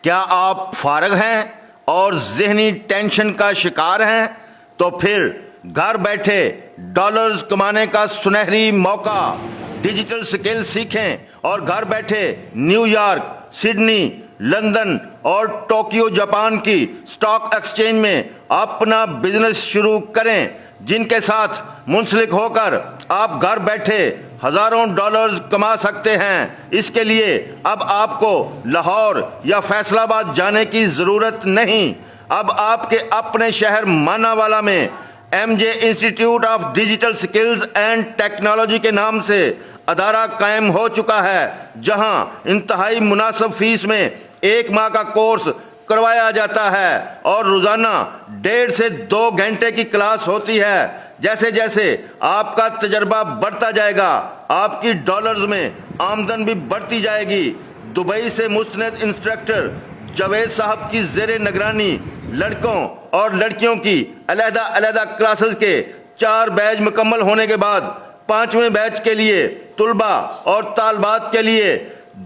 क्या आप फारग हैं और ज़हनी टेंशन का शिकार हैं? तो फिर घर बैठे डॉलर्स कमाने का सुनहरी मौका, डिजिटल स्किल सीखें और घर बैठे न्यूयॉर्क, सिडनी, लंदन और टोक्यो जापान की स्टॉक एक्सचेंज में अपना बिजनेस शुरू करें, जिनके साथ मुंसलिक होकर आप घर बैठे हजारों डॉलर्स कमा सकते हैं। इसके लिए अब आपको लाहौर या फैसलाबाद जाने की ज़रूरत नहीं। अब आपके अपने शहर मानावाला में MJ institute of digital skills and technology के नाम से अदारा कायम हो चुका है, जहां इंतहाई मुनासिब फीस में 1 माह का कोर्स करवाया जाता है और रोज़ाना 1.5 से 2 घंटे की क्लास होती है। जैसे जैसे आपका तजर्बा बढ़ता जाएगा, आपकी डॉलर्स में आमदन भी बढ़ती जाएगी। दुबई से मुस्तनद इंस्ट्रक्टर जावेद साहब की ज़ेरे निगरानी लड़कों और लड़कियों की अलग-अलग क्लासेस के 4 बैच मुकम्मल होने के बाद 5वें बैच के लिए तुलबा और तालबात के लिए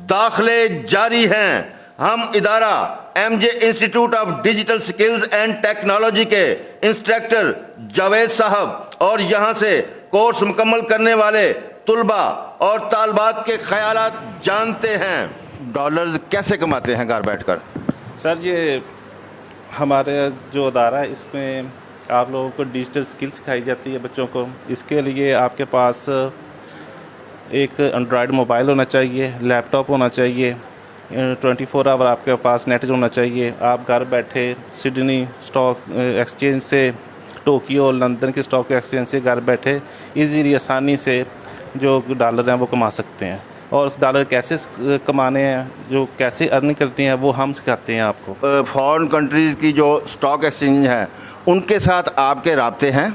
दाखिले जारी हैं। हम इदारा MJ institute of digital skills and technology के इंस्ट्रक्टर जावेद साहब और यहाँ से कोर्स मुकम्मल करने वाले तुलबा और तालबात के ख्यालात जानते हैं। डॉलर कैसे कमाते हैं घर बैठकर? सर, ये हमारे जो अदारा है इसमें आप लोगों को डिजिटल स्किल सिखाई जाती है बच्चों को। इसके लिए आपके पास एक एंड्रॉयड मोबाइल होना चाहिए, लैपटॉप होना चाहिए, 24 आवर आपके पास नेट होना चाहिए। आप घर बैठे सिडनी स्टॉक एक्सचेंज से, टोक्यो, लंदन के स्टॉक एक्सचेंज से घर बैठे इजीली आसानी से जो डॉलर हैं वो कमा सकते हैं। और उस डॉलर कैसे कमाने हैं, जो कैसे अर्न करते हैं, वो हम सिखाते हैं आपको। फॉरेन कंट्रीज़ की जो स्टॉक एक्सचेंज हैं उनके साथ आपके राब्ते हैं?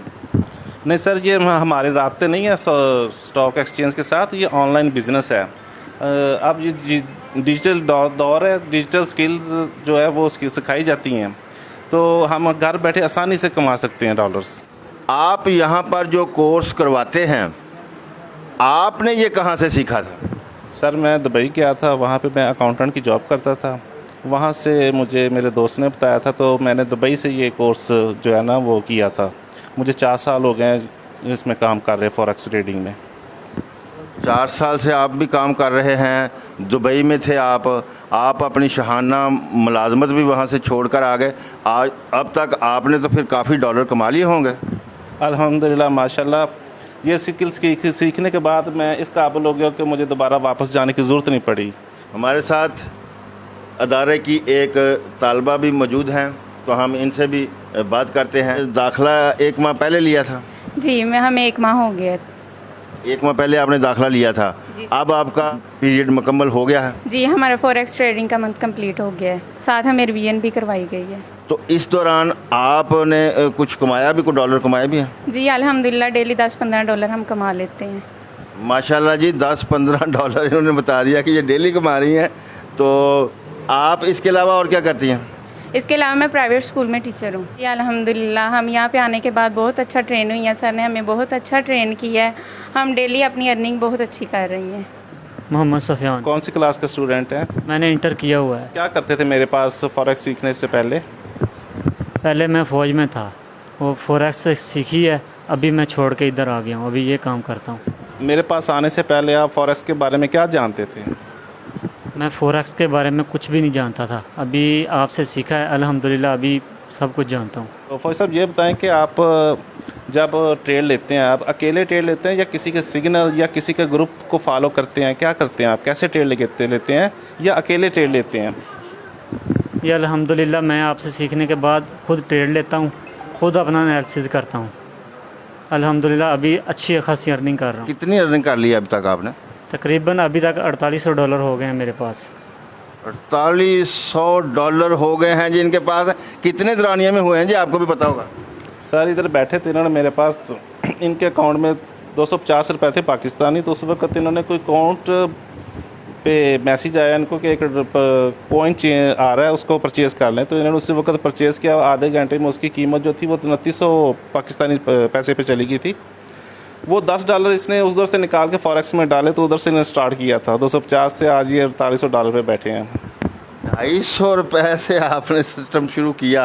नहीं सर, ये हमारे राब्ते नहीं है स्टॉक एक्सचेंज के साथ, ये ऑनलाइन बिजनेस है। अब ये डिजिटल दौर है, डिजिटल स्किल जो है वो सिखाई जाती हैं, तो हम घर बैठे आसानी से कमा सकते हैं डॉलर्स। आप यहाँ पर जो कोर्स करवाते हैं, आपने ये कहाँ से सीखा था? सर, मैं दुबई गया था, वहाँ पे मैं अकाउंटेंट की जॉब करता था। वहाँ से मुझे मेरे दोस्त ने बताया था, तो मैंने दुबई से ये कोर्स जो है ना वो किया था। मुझे 4 साल हो गए इसमें काम कर रहे फॉरेक्स ट्रेडिंग में। 4 साल से आप भी काम कर रहे हैं, दुबई में थे आप अपनी शहाना मुलाजमत भी वहाँ से छोड़कर आ गए। आज अब तक आपने तो फिर काफ़ी डॉलर कमा लिए होंगे। अल्हम्दुलिल्लाह, माशाल्लाह। ये स्किल्स सीखने के बाद मैं इस काबिल हो गया कि मुझे दोबारा वापस जाने की ज़रूरत नहीं पड़ी। हमारे साथ अदारे की एक तालबा भी मौजूद हैं, तो हम इनसे भी बात करते हैं। दाखिला 1 माह पहले लिया था? जी, हमें 1 माह हो गया। 1 माह पहले आपने दाखिला लिया था, अब आपका पीरियड मुकम्मल हो गया है? जी, हमारा फॉरेक्स ट्रेडिंग का मंथ कंप्लीट हो गया है, साथ हमें रिवीजन भी करवाई गई है। तो इस दौरान आपने कुछ कमाया भी, कुछ डॉलर कमाए भी हैं? जी, अल्हम्दुलिल्लाह डेली 10-15 डॉलर हम कमा लेते हैं। माशाल्लाह जी, 10-15 डॉलर इन्होंने बता दिया कि ये डेली कमा रही हैं। तो आप इसके अलावा और क्या करती हैं? इसके अलावा मैं प्राइवेट स्कूल में टीचर हूँ। जी, अल्हम्दुलिल्लाह हम यहाँ पे आने के बाद बहुत अच्छा ट्रेन हुई है। सर ने हमें बहुत अच्छा ट्रेन किया है, हम डेली अपनी अर्निंग बहुत अच्छी कर रही हैं। मोहम्मद सफ़ियान। कौन सी क्लास का स्टूडेंट है? मैंने इंटर किया हुआ है। क्या करते थे मेरे पास फॉरेक्स सीखने से पहले? पहले मैं फ़ौज में था, वो फॉरेक्स सीखी है, अभी मैं छोड़ के इधर आ गया हूँ, अभी ये काम करता हूँ। मेरे पास आने से पहले आप फॉरेक्स के बारे में क्या जानते थे? मैं फॉरेक्स के बारे में कुछ भी नहीं जानता था, अभी आपसे सीखा है, अल्हम्दुलिल्लाह अभी सब कुछ जानता हूँ। तो फौज साहब, ये बताएं कि आप जब ट्रेड लेते हैं, आप अकेले ट्रेड लेते हैं या किसी के सिग्नल या किसी के ग्रुप को फॉलो करते हैं? क्या करते हैं आप? कैसे ट्रेड लेते हैं या अकेले ट्रेड लेते हैं? ये अल्हम्दुलिल्लाह मैं आपसे सीखने के बाद खुद ट्रेड लेता हूँ, खुद अपना एनालिसिस करता हूँ। अल्हम्दुलिल्लाह अभी अच्छी खासी अर्निंग कर रहा हूँ। कितनी अर्निंग कर ली है अभी तक आपने? तकरीबन अभी तक 4800 डॉलर हो गए हैं मेरे पास। 4800 डॉलर हो गए हैं जी इनके पास। कितने दरानिया में हुए हैं जी, आपको भी पता होगा? सर, इधर बैठे थे इन्होंने मेरे पास, इनके अकाउंट में 250 रुपये थे पाकिस्तानी। तो उस वक्त इन्होंने कोई अकाउंट पे मैसेज आया इनको कि एक कॉइन आ रहा है, उसको परचेज़ कर लें। तो इन्होंने उसी वक्त परचेज़ किया। आधे घंटे में उसकी कीमत जो थी वो 2900 पाकिस्तानी पैसे पे चली गई थी। वो 10 डॉलर इसने उधर से निकाल के फॉरेक्स में डाले, तो उधर से इन्होंने स्टार्ट किया था 250 से आज ये 4800 डॉलर पे बैठे हैं। ₹250 से आपने सिस्टम शुरू किया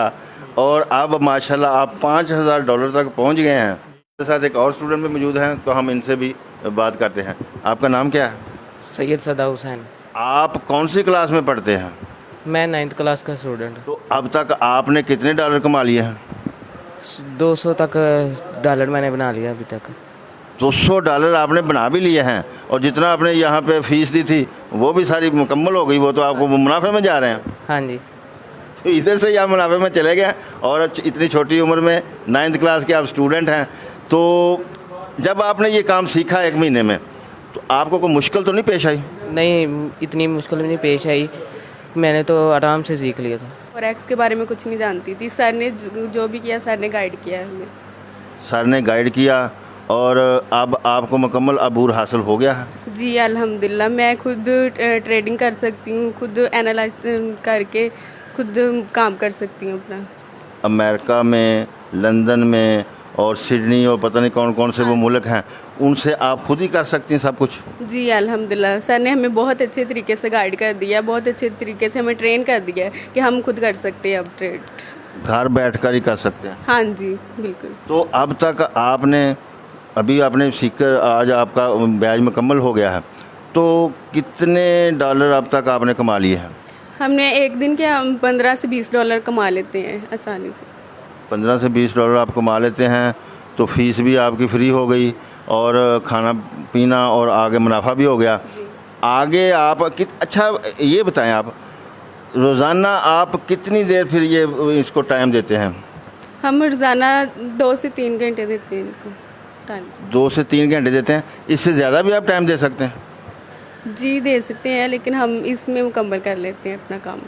और अब माशाल्लाह आप $5000 तक पहुंच गए हैं। मेरे साथ एक और स्टूडेंट भी मौजूद हैं, तो हम इनसे भी बात करते हैं। आपका नाम क्या है? सैयद सदा हुसैन। आप कौन सी क्लास में पढ़ते हैं? मैं 9th क्लास का स्टूडेंट। तो अब तक आपने कितने डॉलर कमा लिए हैं? 200 तक डॉलर मैंने बना लिया अभी तक। $200 आपने बना भी लिए हैं, और जितना आपने यहाँ पे फीस दी थी वो भी सारी मुकम्मल हो गई, वो तो आपको मुनाफे में जा रहे हैं। हाँ जी। तो इधर से ही आप मुनाफे में चले गए, और इतनी छोटी उम्र में 9th क्लास के आप स्टूडेंट हैं। तो जब आपने ये काम सीखा 1 महीने में, तो आपको कोई मुश्किल तो नहीं पेश आई? नहीं, इतनी मुश्किल नहीं पेश आई, मैंने तो आराम से सीख लिया था। फॉरेक्स के बारे में कुछ नहीं जानती थी, सर ने जो भी किया सर ने गाइड किया है हमें। सर ने गाइड किया और अब आपको मुकम्मल अबूर हासिल हो गया है? जी अल्हम्दुलिल्लाह, मैं खुद ट्रेडिंग कर सकती हूँ, खुद एनालाइज करके खुद काम कर सकती हूँ अपना। अमेरिका में, लंदन में और सिडनी और पता नहीं कौन कौन से वो मुल्क हैं, उनसे आप खुद ही कर सकती हैं सब कुछ? जी अल्हम्दुलिल्लाह, सर ने हमें बहुत अच्छे तरीके से गाइड कर दिया, बहुत अच्छे तरीके से हमें ट्रेन कर दिया है कि हम खुद कर सकते हैं अब ट्रेड। घर बैठकर ही कर सकते हैं? हाँ जी बिल्कुल। तो अब तक अभी आपने सीख कर आज आपका बैच मुकम्मल हो गया है, तो कितने डॉलर अब तक आपने कमा लिए हैं? हमने एक दिन के हम $15 से $20 कमा लेते हैं आसानी से। 15 से $20 आप कमा लेते हैं, तो फीस भी आपकी फ्री हो गई और खाना पीना और आगे मुनाफा भी हो गया। आगे आप अच्छा ये बताएं, आप रोज़ाना आप कितनी देर फिर ये इसको टाइम देते हैं? हम रोज़ाना 2 से 3 घंटे देते हैं इनको टाइम। 2 से 3 घंटे देते हैं? इससे ज़्यादा भी आप टाइम दे सकते हैं? जी दे सकते हैं, लेकिन हम इसमें मुकम्मल कर लेते हैं अपना काम।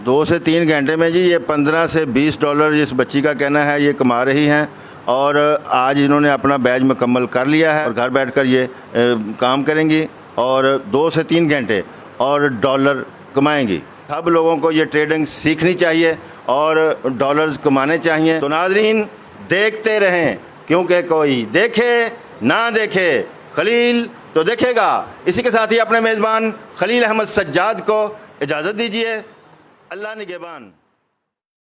2 से 3 घंटे में जी ये $15 से $20 जिस बच्ची का कहना है ये कमा रही हैं, और आज इन्होंने अपना बैच मुकम्मल कर लिया है और घर बैठकर ये काम करेंगी और 2 से 3 घंटे और डॉलर कमाएंगी। सब लोगों को ये ट्रेडिंग सीखनी चाहिए और डॉलर्स कमाने चाहिए। तो नाज़रीन, देखते रहें, क्योंकि कोई देखे ना देखे खलील तो देखेगा। इसी के साथ ही अपने मेज़बान खलील अहमद सज्जाद को इजाज़त दीजिए। अल्लाह निगहबान।